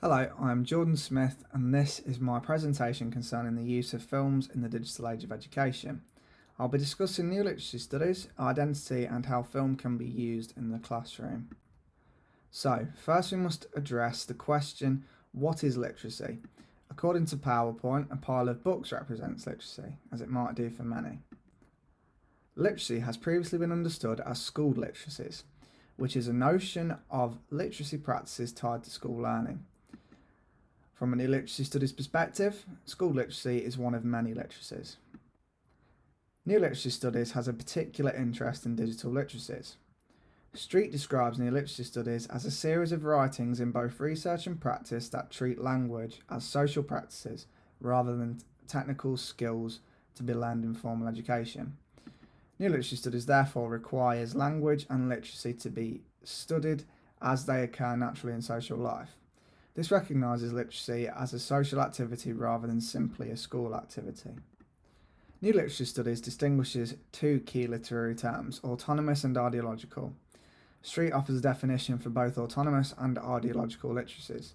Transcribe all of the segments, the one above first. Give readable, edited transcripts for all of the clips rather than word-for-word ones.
Hello, I'm Jordan Smith, and this is my presentation concerning the use of films in the digital age of education. I'll be discussing new literacy studies, identity, and how film can be used in the classroom. So, first we must address the question, what is literacy? According to PowerPoint, a pile of books represents literacy, as it might do for many. Literacy has previously been understood as school literacies, which is a notion of literacy practices tied to school learning. From a new literacy studies perspective, school literacy is one of many literacies. New literacy studies has a particular interest in digital literacies. Street describes new literacy studies as a series of writings in both research and practice that treat language as social practices rather than technical skills to be learned in formal education. New literacy studies therefore requires language and literacy to be studied as they occur naturally in social life. This recognises literacy as a social activity rather than simply a school activity. New literacy studies distinguishes two key literary terms, autonomous and ideological. Street offers a definition for both autonomous and ideological literacies.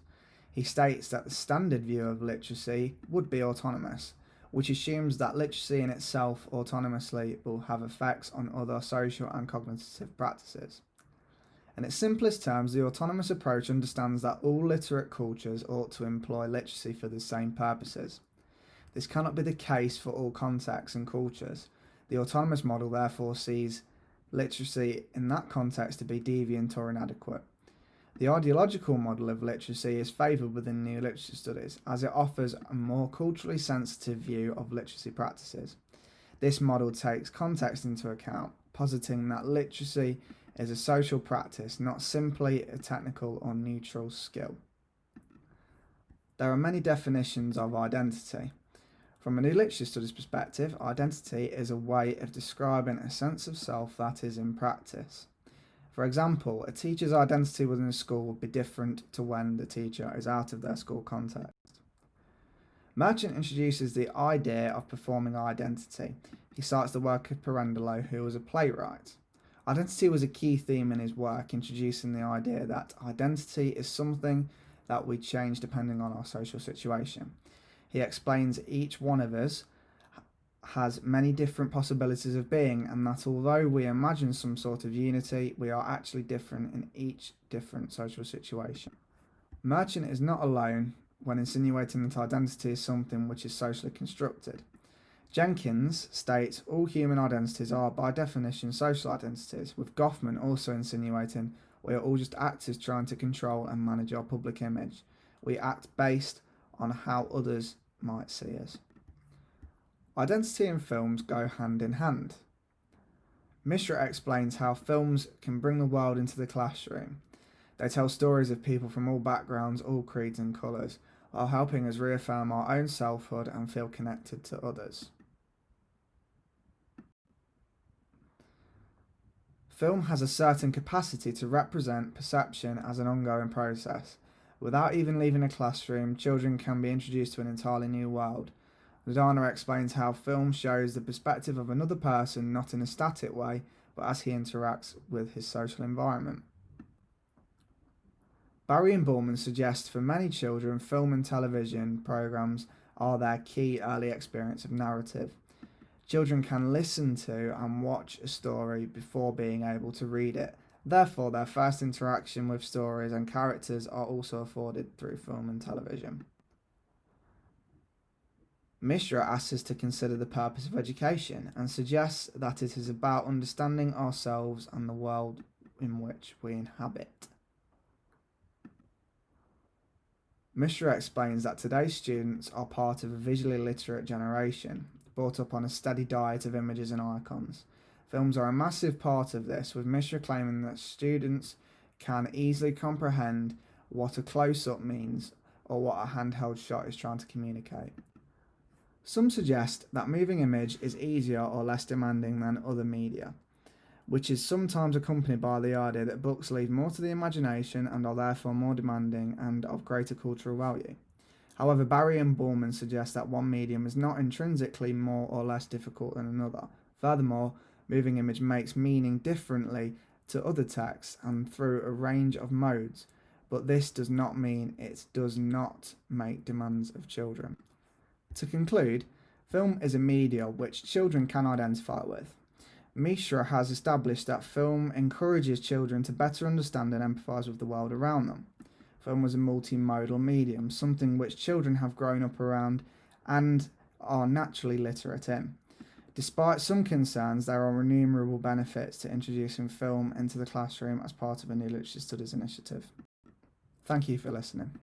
He states that the standard view of literacy would be autonomous, which assumes that literacy in itself autonomously will have effects on other social and cognitive practices. In its simplest terms, the autonomous approach understands that all literate cultures ought to employ literacy for the same purposes. This cannot be the case for all contexts and cultures. The autonomous model therefore sees literacy in that context to be deviant or inadequate. The ideological model of literacy is favoured within new literacy studies, as it offers a more culturally sensitive view of literacy practices. This model takes context into account, positing that literacy is a social practice, not simply a technical or neutral skill. There are many definitions of identity. From a new literacy studies perspective, identity is a way of describing a sense of self that is in practice. For example, a teacher's identity within a school would be different to when the teacher is out of their school context. Merchant introduces the idea of performing identity. He cites the work of Pirandello, who was a playwright. Identity was a key theme in his work, introducing the idea that identity is something that we change depending on our social situation. He explains each one of us has many different possibilities of being, and that although we imagine some sort of unity, we are actually different in each different social situation. Merchant is not alone when insinuating that identity is something which is socially constructed. Jenkins states all human identities are by definition social identities, with Goffman also insinuating we are all just actors trying to control and manage our public image. We act based on how others might see us. Identity and films go hand in hand. Mishra explains how films can bring the world into the classroom. They tell stories of people from all backgrounds, all creeds and colours, while helping us reaffirm our own selfhood and feel connected to others. Film has a certain capacity to represent perception as an ongoing process. Without even leaving a classroom, children can be introduced to an entirely new world. Ladana explains how film shows the perspective of another person not in a static way, but as he interacts with his social environment. Barry and Borman suggest for many children, film and television programs are their key early experience of narrative. Children can listen to and watch a story before being able to read it. Therefore, their first interaction with stories and characters are also afforded through film and television. Mishra asks us to consider the purpose of education and suggests that it is about understanding ourselves and the world in which we inhabit. Mishra explains that today's students are part of a visually literate generation, brought up on a steady diet of images and icons. Films are a massive part of this, with Mishra claiming that students can easily comprehend what a close-up means or what a handheld shot is trying to communicate. Some suggest that moving image is easier or less demanding than other media, which is sometimes accompanied by the idea that books leave more to the imagination and are therefore more demanding and of greater cultural value. However, Barry and Borman suggest that one medium is not intrinsically more or less difficult than another. Furthermore, moving image makes meaning differently to other texts and through a range of modes, but this does not mean it does not make demands of children. To conclude, film is a media which children can identify with. Mishra has established that film encourages children to better understand and empathise with the world around them. Film was a multimodal medium, something which children have grown up around and are naturally literate in. Despite some concerns, there are innumerable benefits to introducing film into the classroom as part of a new literacy studies initiative. Thank you for listening.